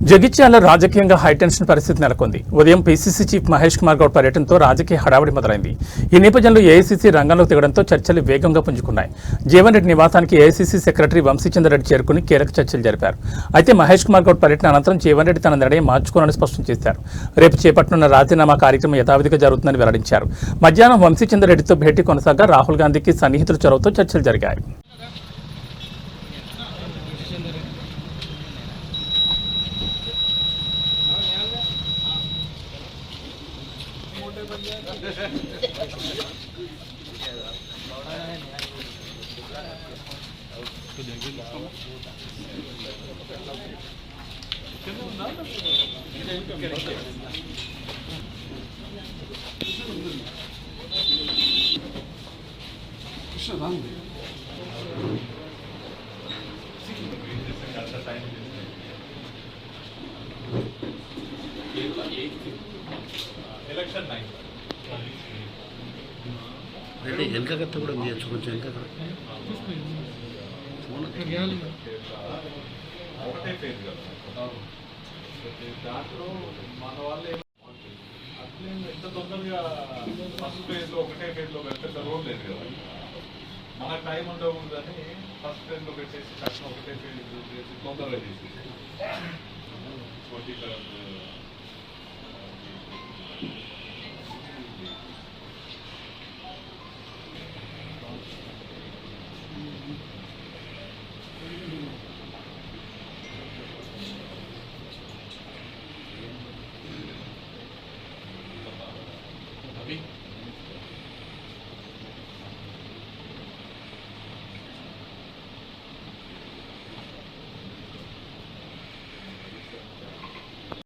జగిత్యాల రాజకీయంగా హైటెన్షన్ పరిస్థితి నెలకొంది. ఉదయం పీసీసీ చీఫ్ మహేష్ కుమార్ గౌడ్ పర్యటనతో రాజకీయ హడావిడి మొదలైంది. ఈ నేపథ్యంలో ఏఐసీసీ రంగంలోకి దిగడంతో చర్చలు వేగంగా పుంజుకున్నాయి. జీవన్ రెడ్డి నివాసానికి ఏఐసీసీ సెక్రటరీ వంశీచంద్ర రెడ్డి చేరుకుని కీలక చర్చలు జరిపారు. అయితే మహేష్ కుమార్ గౌడ్ పర్యటన అనంతరం జీవన్ రెడ్డి తన నిర్ణయం మార్చుకోవాలని స్పష్టం చేశారు. రేపు చేపట్టనున్న రాజీనామా కార్యక్రమం యథావిధిగా జరుగుతుందని వెల్లడించారు. మధ్యాహ్నం వంశీచంద్ర రెడ్డితో భేటీ కొనసాగా రాహుల్ గాంధీకి సన్నిహితుల చొరవతో చర్చలు జరిగాయి. ఎలక్షన్ 9 అంటే వెనకగత్త కూడా చేయొచ్చు కొంచెం వెనక ఒకటే పేరు కదా దాంట్లో మన వాళ్ళే అట్లే ఎంత తొందరగా ఫస్ట్ ఫేజ్లో ఒకటే ఫేజ్లో పెద్ద రోడ్ లేదు కదా, మన టైం ఉండకూడదని ఫస్ట్ ఫేజ్లో పెట్టేసి తక్షణ ఒకటే ఫేజ్ చేసి తొందరగా చేసేసి